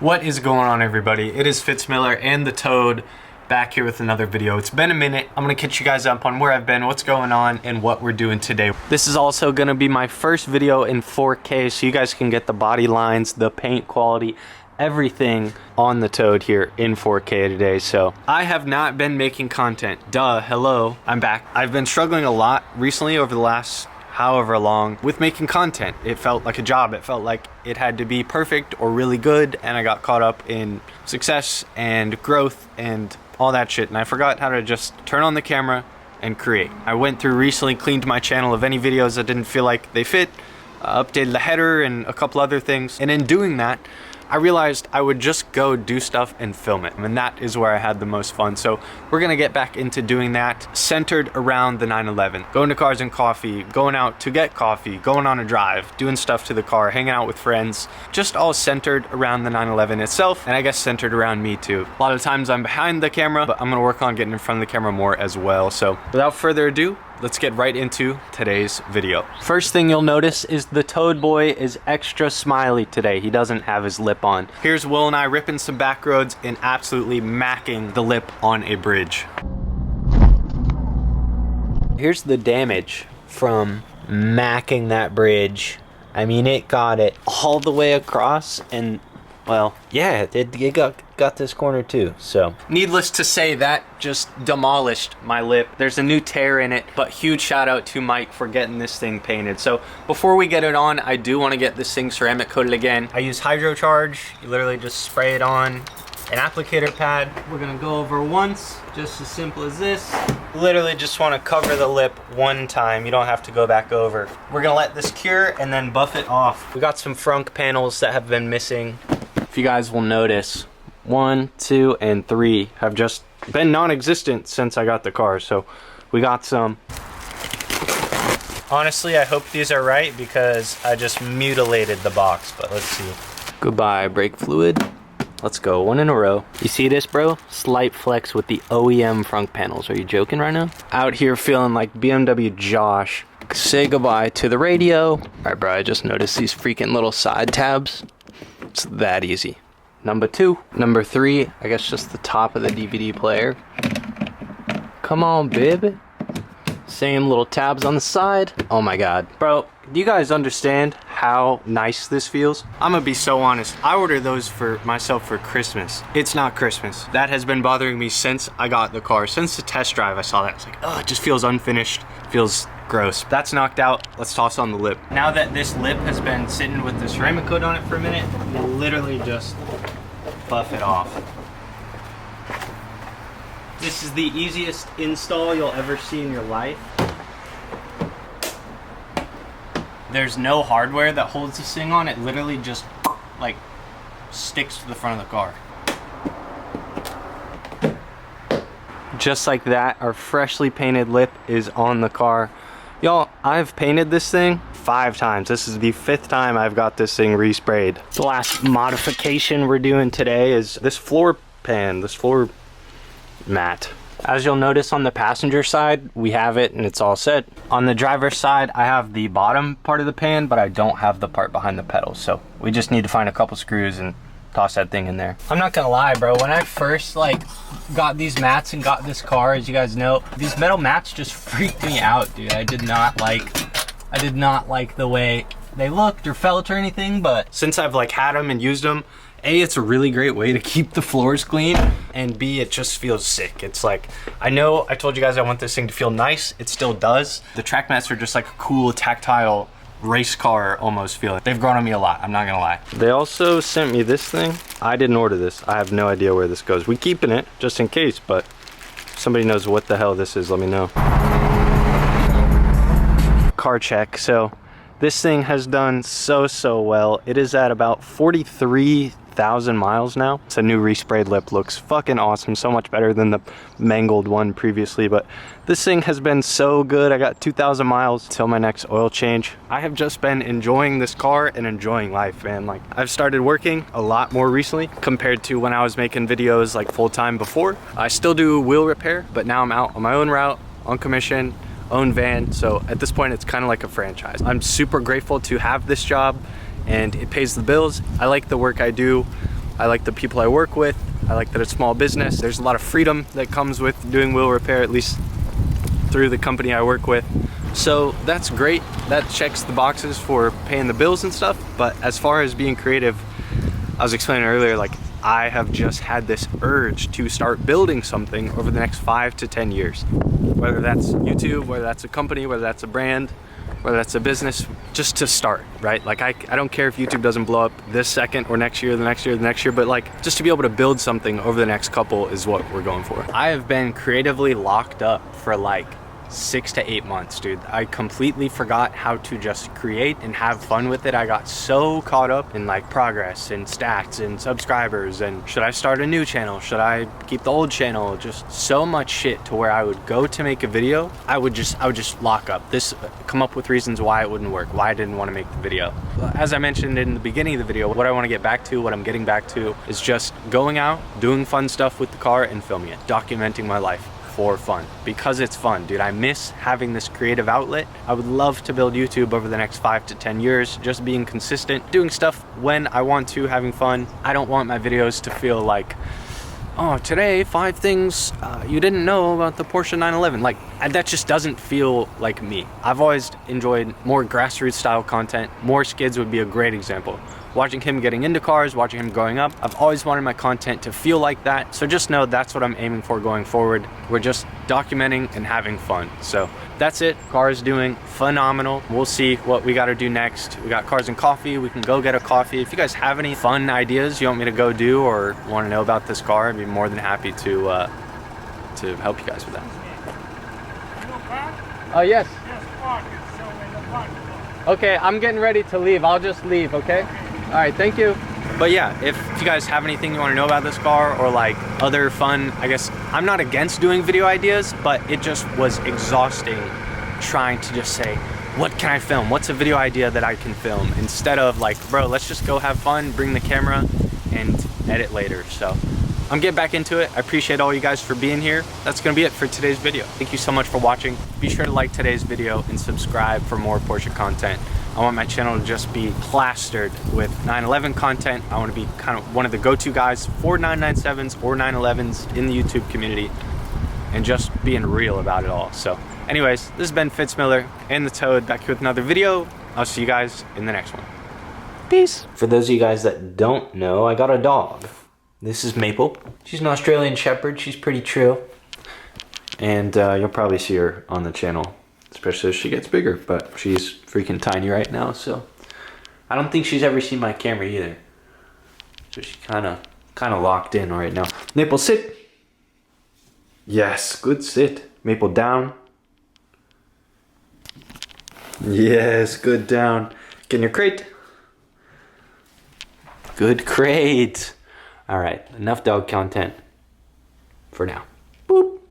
What is going on, everybody? It is Fitzmiller and the Toad back here with another video. It's been a minute. I'm gonna catch you guys up on where I've been, what's going on, and what we're doing today. This is also gonna be my first video in 4K, so you guys can get the body lines, the paint quality, everything on the Toad here in 4K today. So I have not been making content. Duh, hello, I'm back. I've been struggling a lot recently over the last however long with making content. It felt like a job. It felt like it had to be perfect or really good, and I got caught up in success and growth and all that shit, and I forgot how to just turn on the camera and create. I went through recently, cleaned my channel of any videos that didn't feel like they fit, updated the header and a couple other things, and in doing that I realized I would just go do stuff and film it, and that is where I had the most fun. So we're gonna get back into doing that, centered around the 911. Going to Cars and Coffee, going out to get coffee, going on a drive, doing stuff to the car, hanging out with friends, just all centered around the 911 itself, and I guess centered around me too. A lot of times I'm behind the camera, but I'm gonna work on getting in front of the camera more as well. So without further ado, let's get right into today's video. First thing you'll notice is the Toad boy is extra smiley today. He doesn't have his lip on. Here's Will and I ripping some back roads and absolutely macking the lip on a bridge. Here's the damage from macking that bridge. I mean, it got it all the way across, and well, yeah, it got this corner too, so. Needless to say, that just demolished my lip. There's a new tear in it, but huge shout out to Mike for getting this thing painted. So before we get it on, I do want to get this thing ceramic coated again. I use HydroCharge. You literally just spray it on an applicator pad. We're gonna go over once, just as simple as this. Literally just want to cover the lip one time. You don't have to go back over. We're gonna let this cure and then buff it off. We got some frunk panels that have been missing. If you guys will notice, 1, 2, and 3 have just been non-existent since I got the car, so we got some. Honestly, I hope these are right because I just mutilated the box, but let's see. Goodbye, brake fluid. Let's go, one in a row. You see this, bro? Slight flex with the OEM front panels. Are you joking right now? Out here feeling like BMW Josh. Say goodbye to the radio. All right, bro, I just noticed these freaking little side tabs. It's that easy. Number 2. Number 3, I guess just the top of the DVD player. Come on, baby. Same little tabs on the side. Oh my God. Bro, do you guys understand how nice this feels? I'm gonna be so honest. I ordered those for myself for Christmas. It's not Christmas. That has been bothering me since I got the car. Since the test drive, I saw that. I was like, oh, it just feels unfinished. Feels gross. That's knocked out. Let's toss on the lip. Now that this lip has been sitting with the ceramic coat on it for a minute, we'll literally just buff it off. This is the easiest install you'll ever see in your life. There's no hardware that holds this thing on. It literally just like sticks to the front of the car. Just like that, our freshly painted lip is on the car. Y'all, I've painted this thing 5 times. This is the 5th time I've got this thing resprayed. The last modification we're doing today is this floor pan, this floor mat. As you'll notice on the passenger side, we have it and it's all set. On the driver's side, I have the bottom part of the pan, but I don't have the part behind the pedals. So we just need to find a couple screws and toss that thing in there. I'm not gonna lie, bro, when I first got these mats and got this car, as you guys know, these metal mats just freaked me out, dude. I did not like the way they looked or felt or anything, but since I've had them and used them, A, it's a really great way to keep the floors clean, and B, it just feels sick. It's like, I know I told you guys I want this thing to feel nice. It still does. The track mats are just like a cool tactile race car almost feel. They've grown on me a lot, I'm not gonna lie. They also sent me this thing. I didn't order this. I have no idea where this goes. We keeping it just in case, but if somebody knows what the hell this is, let me know. Car check. So this thing has done so well. It is at about 43,000 miles now. It's a new resprayed lip. Looks fucking awesome. So much better than the mangled one previously, but this thing has been so good. I got 2,000 miles till my next oil change. I have just been enjoying this car and enjoying life, man. I've started working a lot more recently compared to when I was making videos full-time before. I still do wheel repair, but now I'm out on my own route, on commission, own van. So at this point, it's kind of like a franchise. I'm super grateful to have this job and it pays the bills. I like the work I do. I like the people I work with. I like that it's small business. There's a lot of freedom that comes with doing wheel repair, at least through the company I work with. So that's great. That checks the boxes for paying the bills and stuff. But as far as being creative, I was explaining earlier, like I have just had this urge to start building something over the next 5 to 10 years. Whether that's YouTube, whether that's a company, whether that's a brand, whether that's a business, just to start, right? Like I don't care if YouTube doesn't blow up this second or next year, the next year, the next year, but like just to be able to build something over the next couple is what we're going for. I have been creatively locked up for like 6 to 8 months, dude. I completely forgot how to just create and have fun with it. I got so caught up in like progress and stats and subscribers and should I start a new channel? Should I keep the old channel? Just so much shit to where I would go to make a video. I would just lock up. Come up with reasons why it wouldn't work, why I didn't want to make the video. As I mentioned in the beginning of the video, what I want to get back to, what I'm getting back to is just going out, doing fun stuff with the car and filming it, documenting my life for fun, because it's fun, dude. I miss having this creative outlet. I would love to build YouTube over the next 5 to 10 years, just being consistent, doing stuff when I want to, having fun. I don't want my videos to feel like, oh, today 5 things you didn't know about the Porsche 911. Like that just doesn't feel like me. I've always enjoyed more grassroots style content. More Skids would be a great example. Watching him getting into cars, watching him growing up, I've always wanted my content to feel like that. So just know that's what I'm aiming for going forward. We're just documenting and having fun. So that's it. Car is doing phenomenal. We'll see what we got to do next. We got cars and coffee. We can go get a coffee. If you guys have any fun ideas you want me to go do or want to know about this car, I'd be more than happy to help you guys with that. Oh, yes. Okay, I'm getting ready to leave. I'll just leave, okay? All right, thank you. But yeah, if you guys have anything you want to know about this car or like other fun, I guess I'm not against doing video ideas, but it just was exhausting trying to just say, what can I film? What's a video idea that I can film? Instead of like, bro, let's just go have fun, bring the camera and edit later. So I'm getting back into it. I appreciate all you guys for being here. That's gonna be it for today's video. Thank you so much for watching. Be sure to like today's video and subscribe for more Porsche content. I want my channel to just be plastered with 911 content. I want to be kind of one of the go-to guys for 997s or 911s in the YouTube community and just being real about it all. So anyways, this has been Fitzmiller and the Toad back here with another video. I'll see you guys in the next one. Peace. For those of you guys that don't know, I got a dog. This is Maple. She's an Australian Shepherd. She's pretty chill. And you'll probably see her on the channel, especially as she gets bigger, but she's freaking tiny right now, so I don't think she's ever seen my camera either. So she's kind of locked in right now. Maple, sit. Yes, good sit. Maple, down. Yes, good down. Get in your crate. Good crate. All right, enough dog content for now.